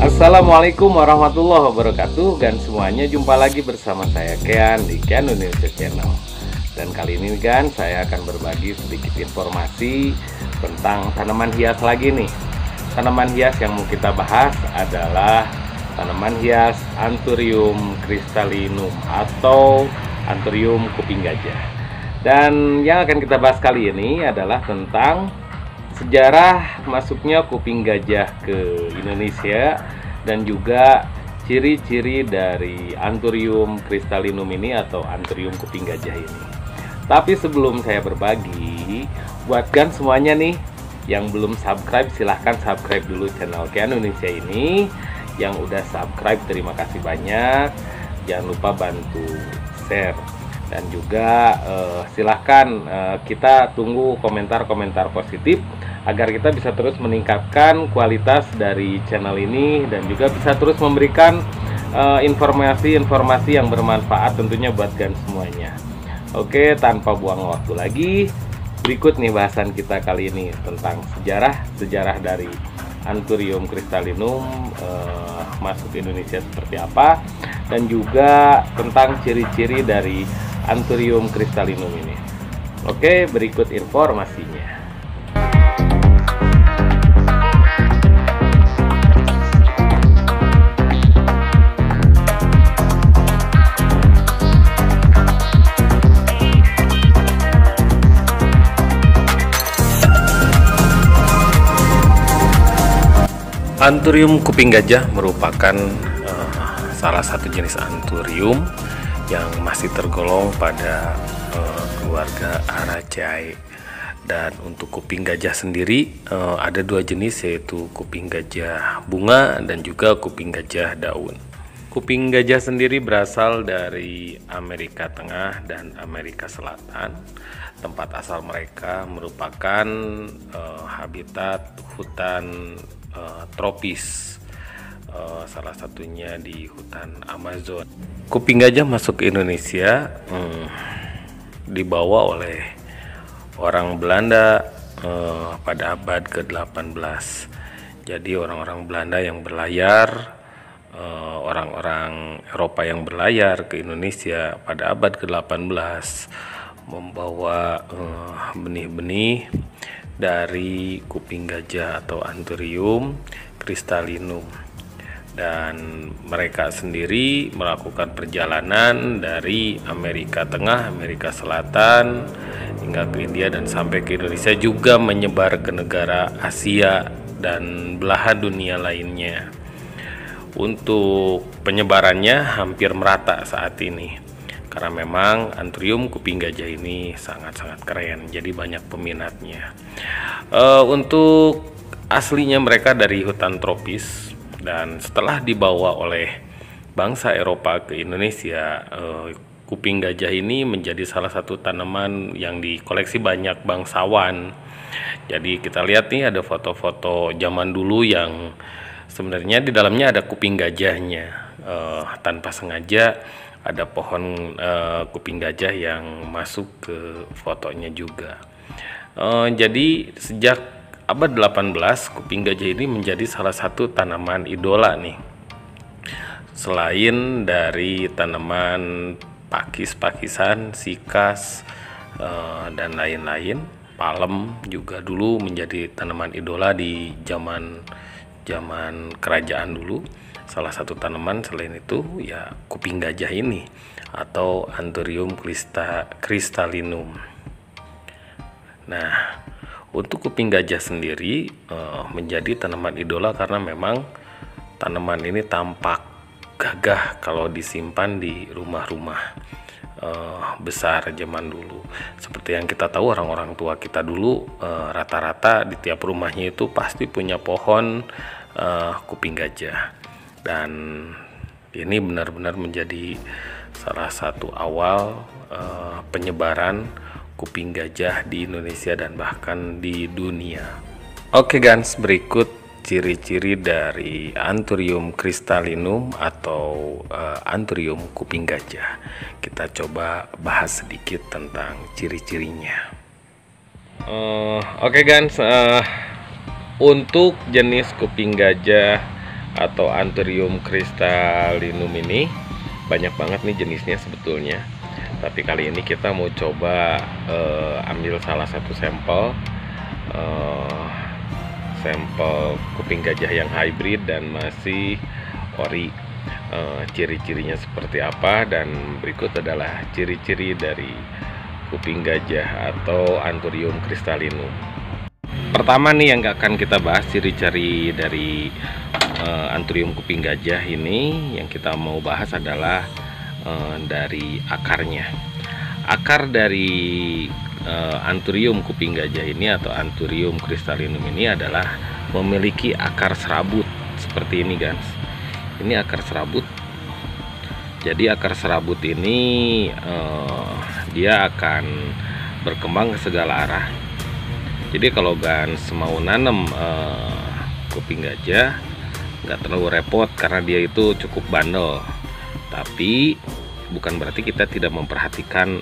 Assalamualaikum warahmatullahi wabarakatuh. Dan semuanya jumpa lagi bersama saya Kean di Kean Indonesia Channel. Dan kali ini kan saya akan berbagi sedikit informasi tentang tanaman hias lagi nih. Tanaman hias yang mau kita bahas adalah tanaman hias Anthurium crystallinum atau Anthurium kuping gajah. Dan yang akan kita bahas kali ini adalah tentang sejarah masuknya kuping gajah ke Indonesia dan juga ciri-ciri dari Anthurium crystallinum ini atau Anthurium kuping gajah ini. Tapi sebelum saya berbagi, buatkan semuanya nih yang belum subscribe, silahkan subscribe dulu channel Kean Indonesia ini. Yang udah subscribe terima kasih banyak. Jangan lupa bantu share. Dan juga silahkan kita tunggu komentar-komentar positif agar kita bisa terus meningkatkan kualitas dari channel ini dan juga bisa terus memberikan informasi-informasi yang bermanfaat tentunya buat kalian semuanya. Oke, tanpa buang waktu lagi, berikut nih bahasan kita kali ini tentang sejarah dari Anthurium crystallinum masuk ke Indonesia seperti apa, dan juga tentang ciri-ciri dari Anthurium crystallinum ini. Oke, berikut informasinya. Anthurium kuping gajah merupakan salah satu jenis Anthurium yang masih tergolong pada keluarga Araceae. Dan untuk kuping gajah sendiri ada dua jenis, yaitu kuping gajah bunga dan juga kuping gajah daun. Kuping gajah sendiri berasal dari Amerika Tengah dan Amerika Selatan. Tempat asal mereka merupakan habitat hutan tropis, salah satunya di hutan Amazon. Kuping gajah masuk ke Indonesia dibawa oleh orang Belanda pada abad ke-18. Jadi orang-orang Belanda yang berlayar, orang-orang Eropa yang berlayar ke Indonesia pada abad ke-18 membawa benih-benih dari kuping gajah atau Anthurium crystallinum, dan mereka sendiri melakukan perjalanan dari Amerika Tengah, Amerika Selatan hingga ke India dan sampai ke Indonesia, juga menyebar ke negara Asia dan belahan dunia lainnya. Untuk penyebarannya hampir merata saat ini, karena memang Anthurium kuping gajah ini sangat-sangat keren, jadi banyak peminatnya. Untuk aslinya mereka dari hutan tropis, dan setelah dibawa oleh bangsa Eropa ke Indonesia, kuping gajah ini menjadi salah satu tanaman yang dikoleksi banyak bangsawan. Jadi kita lihat nih ada foto-foto zaman dulu yang sebenarnya di dalamnya ada kuping gajahnya. Tanpa sengaja ada pohon kuping gajah yang masuk ke fotonya juga. Jadi sejak abad 18 kuping gajah ini menjadi salah satu tanaman idola nih. Selain dari tanaman pakis-pakisan, sikas, dan lain-lain, palem juga dulu menjadi tanaman idola di zaman kerajaan dulu. Salah satu tanaman selain itu ya kuping gajah ini atau Anthurium crystallinum. Nah, untuk kuping gajah sendiri menjadi tanaman idola karena memang tanaman ini tampak gagah kalau disimpan di rumah-rumah besar zaman dulu. Seperti yang kita tahu, orang-orang tua kita dulu rata-rata di tiap rumahnya itu pasti punya pohon kuping gajah. Dan ini benar-benar menjadi salah satu awal penyebaran kuping gajah di Indonesia dan bahkan di dunia. Oke guys, berikut ciri-ciri dari Anthurium crystallinum atau Anthurium kuping gajah. Kita coba bahas sedikit tentang ciri-cirinya. Oke guys, untuk jenis kuping gajah atau Anthurium crystallinum ini banyak banget nih jenisnya sebetulnya. Tapi kali ini kita mau coba ambil salah satu sampel kuping gajah yang hybrid dan masih ori. Ciri-cirinya seperti apa, dan berikut adalah ciri-ciri dari kuping gajah atau Anthurium crystallinum. Pertama nih yang akan kita bahas ciri-ciri dari Anthurium kuping gajah ini, yang kita mau bahas adalah dari akarnya. Akar dari Anthurium kuping gajah ini atau Anthurium crystallinum ini adalah memiliki akar serabut seperti ini, guys. Ini akar serabut. Jadi akar serabut ini dia akan berkembang ke segala arah. Jadi kalau Gans mau nanam kuping gajah nggak terlalu repot karena dia itu cukup bandel. Tapi bukan berarti kita tidak memperhatikan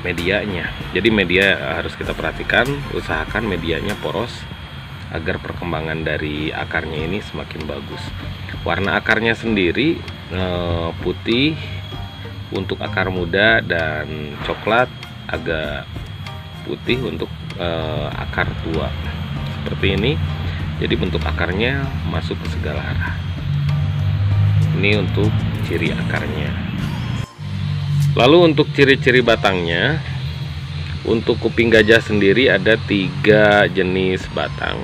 medianya. Jadi media harus kita perhatikan, usahakan medianya poros agar perkembangan dari akarnya ini semakin bagus. Warna akarnya sendiri putih untuk akar muda dan coklat agak putih untuk akar tua seperti ini. Jadi bentuk akarnya masuk ke segala arah. Ini untuk ciri akarnya. Lalu untuk ciri-ciri batangnya, untuk kuping gajah sendiri ada 3 jenis batang.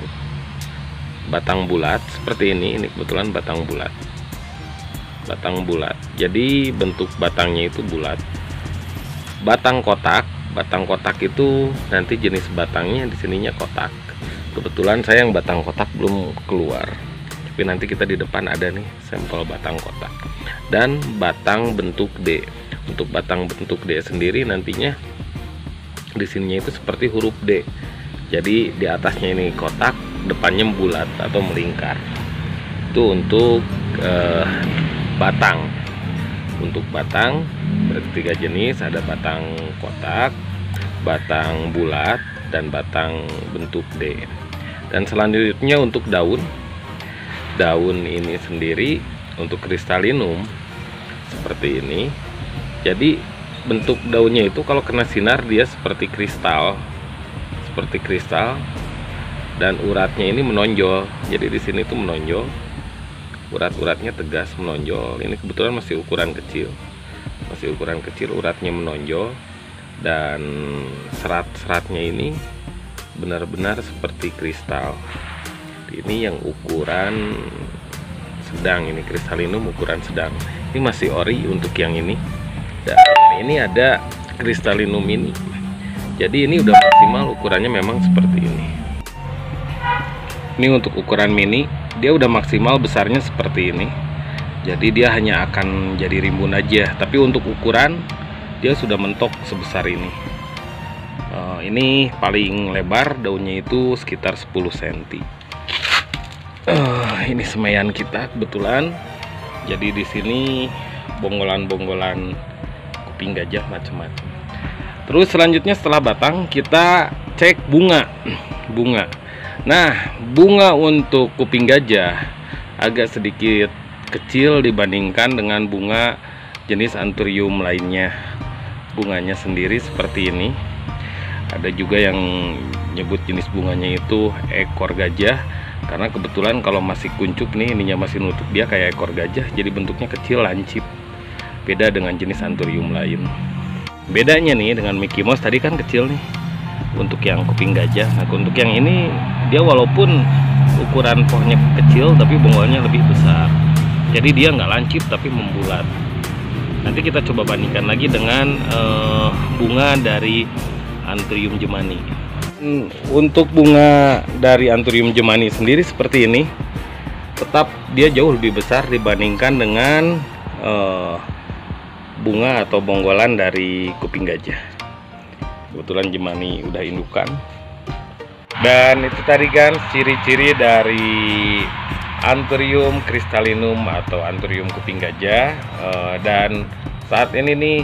Batang bulat seperti ini kebetulan batang bulat. Batang bulat. Jadi bentuk batangnya itu bulat. Batang kotak itu nanti jenis batangnya di sininya kotak. Kebetulan saya yang batang kotak belum keluar. Tapi nanti kita di depan ada nih sampel batang kotak. Dan batang bentuk D. Untuk batang bentuk D sendiri nantinya di sininya itu seperti huruf D. Jadi di atasnya ini kotak, depannya bulat atau melingkar. Itu untuk batang. Untuk batang berarti 3 jenis, ada batang kotak, batang bulat, dan batang bentuk D. Dan selanjutnya untuk daun. Daun ini sendiri untuk crystallinum seperti ini. Jadi bentuk daunnya itu kalau kena sinar dia seperti kristal, dan uratnya ini menonjol. Jadi di sini tuh menonjol, urat-uratnya tegas menonjol. Ini kebetulan masih ukuran kecil, uratnya menonjol, dan serat-seratnya ini benar-benar seperti kristal. Ini yang ukuran sedang, ini crystallinum ukuran sedang. Ini masih ori untuk yang ini. Dan ini ada crystallinum ini. Jadi ini udah maksimal ukurannya memang seperti ini. Ini untuk ukuran mini, dia udah maksimal besarnya seperti ini. Jadi dia hanya akan jadi rimbun aja. Tapi untuk ukuran dia sudah mentok sebesar ini. Ini paling lebar daunnya itu sekitar 10 cm. Ini semaian kita kebetulan. Jadi di sini bonggolan-bonggolan kuping gajah macam-macam. Terus selanjutnya setelah batang kita cek bunga. Nah, bunga untuk kuping gajah agak sedikit kecil dibandingkan dengan bunga jenis Anthurium lainnya. Bunganya sendiri seperti ini. Ada juga yang nyebut jenis bunganya itu ekor gajah, karena kebetulan kalau masih kuncup nih, ininya masih nutup, dia kayak ekor gajah, jadi bentuknya kecil, lancip. Beda dengan jenis Anthurium lain. Bedanya nih dengan Mickey Mouse tadi kan kecil nih untuk yang kuping gajah. Nah, untuk yang ini dia walaupun ukuran pohonnya kecil tapi bonggolnya lebih besar. Jadi dia nggak lancip tapi membulat. Nanti kita coba bandingkan lagi dengan bunga dari Anthurium jemani. Untuk bunga dari Anthurium jemani sendiri seperti ini, tetap dia jauh lebih besar dibandingkan dengan bunga atau bonggolan dari kuping gajah. Kebetulan jemani udah indukan. Dan itu tadi kan ciri-ciri dari Anthurium crystallinum atau Anthurium kuping gajah. Dan saat ini nih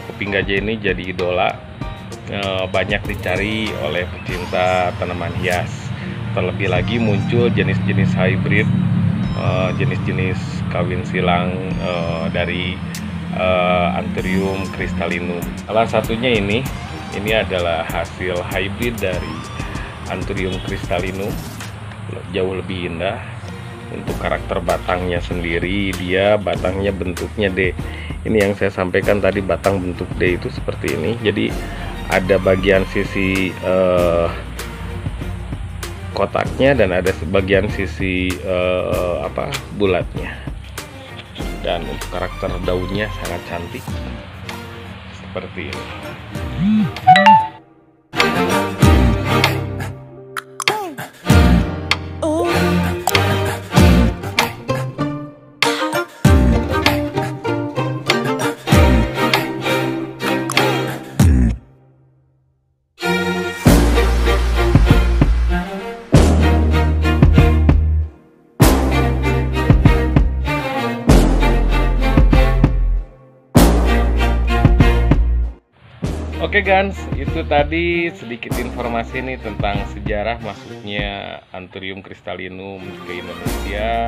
kuping gajah ini jadi idola, banyak dicari oleh pecinta tanaman hias. terlebih lagi muncul jenis-jenis hybrid, jenis-jenis kawin silang dari Anthurium crystallinum. Salah satunya ini adalah hasil hybrid dari Anthurium crystallinum, jauh lebih indah. Untuk karakter batangnya sendiri, dia batangnya bentuknya D. Ini yang saya sampaikan tadi, batang bentuk D itu seperti ini. Jadi ada bagian sisi kotaknya dan ada sebagian sisi bulatnya. Dan untuk karakter daunnya sangat cantik seperti ini. Oke guys, itu tadi sedikit informasi nih tentang sejarah masuknya Anthurium crystallinum ke Indonesia,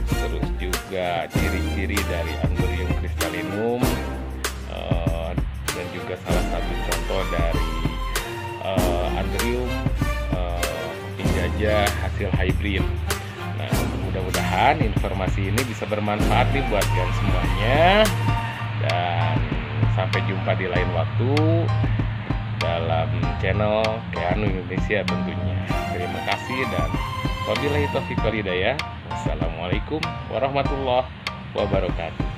terus juga ciri-ciri dari Anthurium crystallinum, dan juga salah satu contoh dari Anthurium kuping gajah hasil hybrid. Nah, mudah-mudahan informasi ini bisa bermanfaat nih buat kalian semuanya, dan sampai jumpa di lain waktu dalam channel Keanu Indonesia tentunya. Terima kasih dan wabillahi taufiq wal hidayah. Wassalamualaikum warahmatullahi wabarakatuh.